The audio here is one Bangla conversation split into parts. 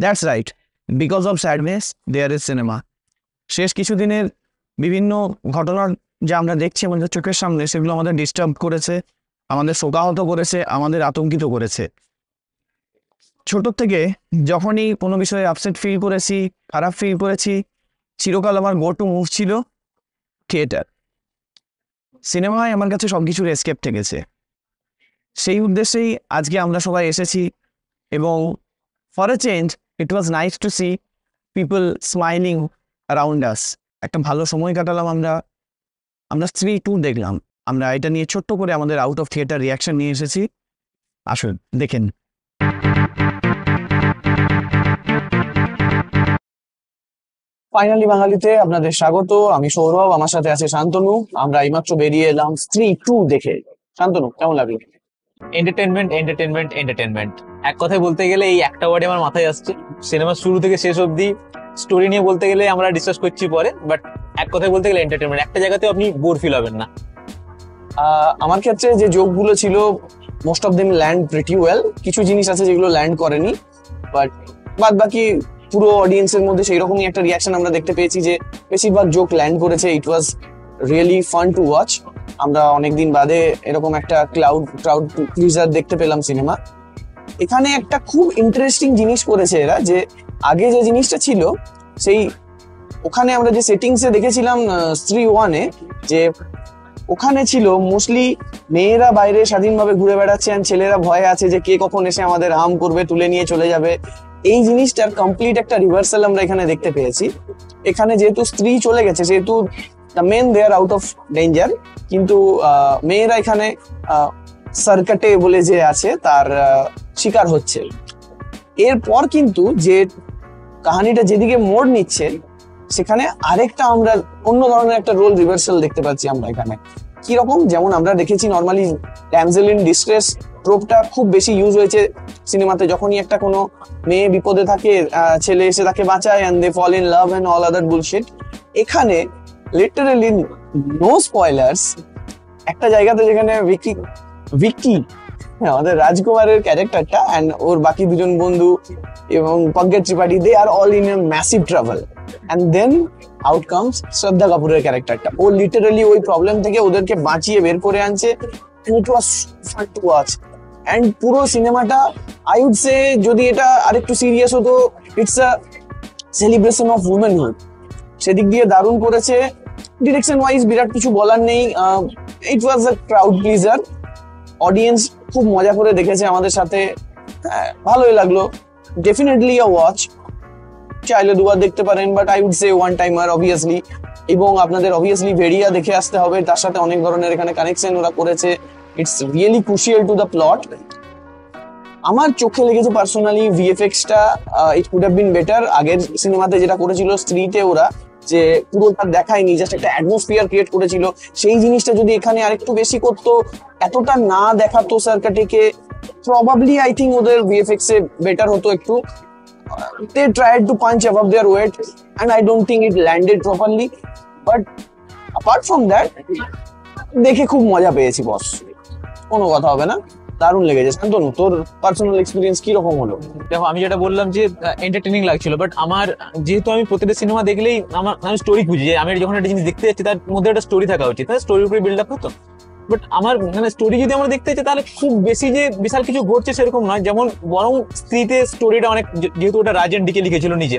That's right, because of sadness there is cinema. শেষ কিছুদিনের বিভিন্ন ঘটনার যে আমরা দেখছি আমাদের চোখের সামনে, সেগুলো আমাদের ডিস্টার্ব করেছে, আমাদের শোকাহত করেছে, আমাদের আতঙ্কিত করেছে। ছোট থেকে যখনই কোনো বিষয়ে আপসেট ফিল করেছি, খারাপ ফিল করেছি, চিরকাল আমার গো টু মুভ ছিল থিয়েটার। সিনেমায় আমার কাছে সব কিছুর এসকেপ থেকেছে। সেই উদ্দেশ্যেই আজকে আমরা সবাই এসেছি, এবং for a change it was nice to C people smiling around us. একটা ভালো সময় কাটালাম আমরা স্ত্রী 2 দেখলাম। আমরা এটা নিয়ে ছোট্ট করে আমাদের আউট অফ থিয়েটার রিয়াকশন নিয়ে এসেছি, আসুন দেখেন। ফাইনালি বাঙালিতে আপনাদের স্বাগত। আমি সৌরভ, আমার সাথে আছে শান্তনু। আমরা এইমাত্র বেরিয়ে এলাম স্ত্রী 2 দেখে। শান্তনু, কেমন লাগলো? এন্টারটেনমেন্ট এন্টারটেনমেন্ট এন্টারটেনমেন্ট, এক কথায় বলতে গেলে এই একটা ওয়ার্ডে আমার মাথায় আসছে। সিনেমা শুরু থেকে শেষ অবধি স্টোরি নিয়ে বলতে গেলে আমরা ডিসকাস করছি পরে, বাট এক কথায় বলতে গেলে এন্টারটেনমেন্ট। একটা জায়গাতে আপনি বোর ফিল হবেন না। আমার ক্ষেত্রে যে জোকগুলো ছিল, most of them land pretty well. কিছু জিনিস আছে যেগুলো ল্যান্ড করেনি, বাট বাদ বাকি পুরো অডিয়েন্সের মধ্যে সেই রকমই একটা রিয়াকশন আমরা দেখতে পেয়েছি যে বেশিরভাগ জোক ল্যান্ড করেছে। It was really fun to watch. আমরা অনেকদিন বাদে এরকম একটা ক্রাউড প্লিজার দেখতে পেলাম সিনেমা। এখানে একটা খুব ইন্টারেস্টিং জিনিস করেছে এরা, যে আগে যে জিনিসটা ছিল সেই ওখানে আমরা যে সেটিংসে দেখেছিলাম স্ত্রী 1-এ, যে ওখানে ছিল মোস্টলি মেয়েরা বাইরে স্বাধীনভাবে ঘুরে বেড়াচ্ছে আর ছেলেরা ভয়ে আছে যে কে কখন এসে আমাদের হার্ম করবে, তুলে নিয়ে চলে যাবে। এই জিনিসটার কমপ্লিট একটা রিভার্সাল আমরা এখানে দেখতে পেয়েছি। এখানে যেহেতু স্ত্রী চলে গেছে, সেহেতু the men they are out of danger, কিন্তু মেয়েরা এখানে সার্কাটে বলে যে আছে তার শিকার হচ্ছে। এরপর কিন্তু যে কাহিনীটা যেদিকে মোড় নিচ্ছে, সেখানে আরেকটা আমরা অন্য ধরনের একটা রোল রিভার্সাল দেখতে পাচ্ছি আমরা এখানে। কিরকম? যেমন আমরা দেখেছি নর্মালি ড্যামজেল ইন ডিস্ট্রেস ট্রোপটা খুব বেশি ইউজ হয়েছে সিনেমাতে। যখনই একটা কোনো মেয়ে বিপদে থাকে, ছেলে এসে তাকে বাঁচায় and they fall in love and all other bullshit. এখানে লিটারালি নো স্পয়লার্স, একটা জায়গাতে যেখানে ভিকি আমাদের রাজকুমারের ক্যারেক্টারটা অ্যান্ড ওর বাকি দুজন বন্ধু এবং Pankaj Tripathi, they are all in a massive travel, and then out comes Shraddha কাপুরের ক্যারেক্টারটা। ও লিটারালি ওই প্রবলেম থেকে ওদেরকে বাঁচিয়ে বের করে আনছে। It was fun to watch. And পুরো সিনেমাটা আই উড সে, যদি এটা আরেকটু সিরিয়াস হতো, ইটস আ সেলিব্রেশন অফ উমেনহুড। সেদিক দিয়ে দারুণ করেছে। ডিরেকশন ওয়াইজ বিরাট কিছু বলার নেই। ইট ওয়াজ আ ক্রাউড প্লিজার। অডিয়েন্স খুব মজা করে দেখেছে আমাদের সাথে, ভালোই লাগলো। ডেফিনেটলি আ ওয়াচ, চাইলে দুবার দেখতে পারেন, but I would say one timer obviously. এবং আপনাদের অবভিয়াসলি ভেরিয়া দেখে আসতে হবে, তার সাথে অনেক ধরনের এখানে কানেকশন ওরা করেছে। It's really crucial to the plot. আমার চোখে লেগেছে পার্সোনালি ভিএফএক্সটা, it could have been better. আগের সিনেমাতে যেটা করেছিল স্ত্রীতে ওরা, যে পুরোটা দেখায়নি, জাস্ট একটা অ্যাটমসফিয়ার ক্রিয়েট করেছিল, সেই জিনিসটা যদি এখানে আরেকটু বেশি করতো, এতটা না দেখাতো সার্কাটিকে, প্রবাবলি আই থিঙ্ক ওদের ভিএফএক্স এ বেটার হতো একটু। They tried to punch above their weight and I don't think it landed properly, but apart from that দেখে খুব মজা পেয়েছি বস, কোনো কথা হবে না। দারুণ লেগেছে। শান্তনু, তোর পার্সোনাল এক্সপিরিয়েন্স কি রকম হলো? দেখো, আমি যেটা বললাম যে এন্টারটেনিং লাগছিল, বাট আমার যেহেতু আমি প্রত্যেকটা সিনেমা দেখলেই আমি স্টোরি খুঁজি, যে আমি যখন একটা জিনিস দেখতে যাচ্ছি তার মধ্যে একটা স্টোরি থাকা উচিত, তাই স্টোরির উপরে বিল্ড আপ হতো। বাট আমার মানে স্টোরি যদি আমরা দেখতে চাই তাহলে খুব বেশি যে বিশাল কিছু ঘটছে সেরকম নয়। যেমন বরং স্ত্রীতে স্টোরিটা অনেক, যেহেতু ওটা রাজেন ডিকে লিখেছিল নিজে,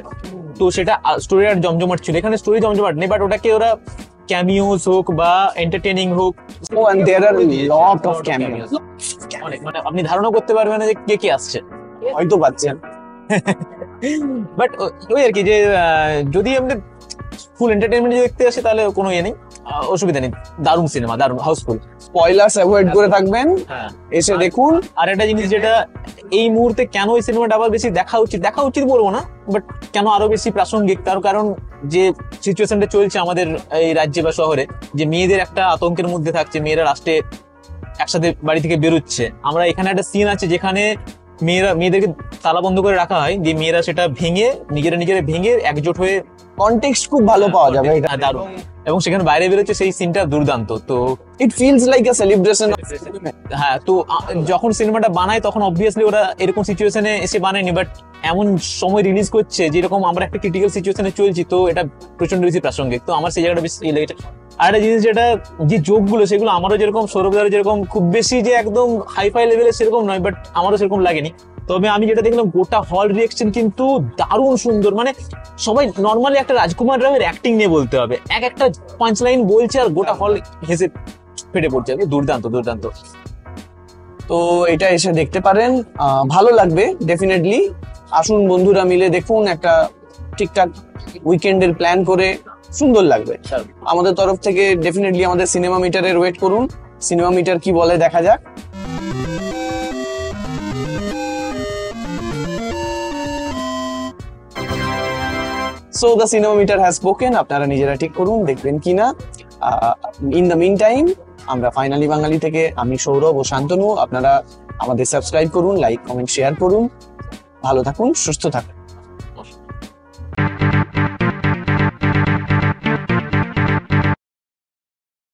তো সেটা স্টোরি আর জমজমাট ছিল। এখানে স্টোরি জমজমাট নেই, বাট ওটাকে ওরা ক্যামিওস হোক বা এন্টারটেনিং হোক, and there are lot of cameos, অনেক, মানে আপনি ধারণা করতে পারবেন না যে কে কে আসছে, হয়তো পাচ্ছেন। বাট ওই আর কি, যে যদি আমাদের ফুল এন্টারটেইনমেন্ট দেখতে আসে তাহলে কোনো ইয়ে নেই, অসুবিধা নেই। দারুণ সিনেমা, দারুণ হাউসফুল। স্পয়লার্স অ্যাভয়েড করে থাকবেন, এসে দেখুন। আর একটা জিনিস যেটা এই মুহূর্তে কেন এই সিনেমাটা আবার বেশি দেখা উচিত বলবো না, বাট কেন আরো বেশি প্রাসঙ্গিক, তার কারণ যে সিচুয়েশনটা চলছে আমাদের এই রাজ্যে বা শহরে, যে মেয়েদের একটা আতঙ্কের মধ্যে থাকছে, মেয়েরা রাস্টে একসাথে বাড়ি থেকে বেরোচ্ছে। আমরা এখানে একটা সিন আছে যেখানে মেয়েদেরকে তালা বন্ধ করে রাখা হয়, যে মেয়েরা সেটা ভেঙে নিজেরা ভেঙে একজোট হয়ে কনটেক্সট খুব ভালো পাওয়া যাবে এটা। দারুণ। এবং সেখানে বাইরে বেরোচ্ছে সেই সিনটা দুর্দান্ত। তো it feels like a celebration. হ্যাঁ, তো যখন সিনেমাটা বানায় তখন অবভিয়াসলি ওরা এরকম সিচুয়েশনে এসে বানায়নি, বাট এমন সময় রিলিজ করছে যেরকম আমরা একটা ক্রিটিক্যাল সিচুয়েশনে চলছি, তো এটা প্রচন্ড বেশি প্রাসঙ্গিক। তো আমার সেই জায়গাটা বেশি লেগেছে। আর একটা জিনিস যেটা, যে যোগগুলো সেগুলো আমারও যেরকম সৌরভদারও যেরকম খুব বেশি যে একদম হাইফাই লেভেলের সেরকম নয়, বাট আমারও সেরকম লাগেনি। তবে আমি যেটা দেখলাম, গোটা হল রিয়েকশন কিন্তু দারুণ সুন্দর। মানে সবাই নর্মালি একটা রাজকুমার রাওয়ের অ্যাক্টিং নিয়ে বলতে হবে, এক একটা পাঁচ লাইন বলছে আর গোটা হল হেসে ফেটে পড়ছে। দুর্দান্ত দুর্দান্ত। তো এটা এসে দেখতে পারেন, ভালো লাগবে ডেফিনেটলি। আসুন বন্ধুরা মিলে দেখুন, একটা ঠিকঠাক উইকেন্ডের প্ল্যান করে সুন্দর লাগবে। আমাদের তরফ থেকে ডেফিনেটলি আমাদের সিনেমা মিটারের ওয়েট করুন, সিনেমা মিটার কি বলে দেখা যাক। So the cinema meter has spoken. আপনারা নিজেরা ঠিক করুন দেখবেন কিনা। ইন দ্য মিন টাইম আমরা ফাইনালি বাঙালি থেকে আমি সৌরভ ও শান্তনু, আপনারা আমাদের সাবস্ক্রাইব করুন, লাইক কমেন্ট শেয়ার করুন। ভালো থাকুন, সুস্থ থাকুন।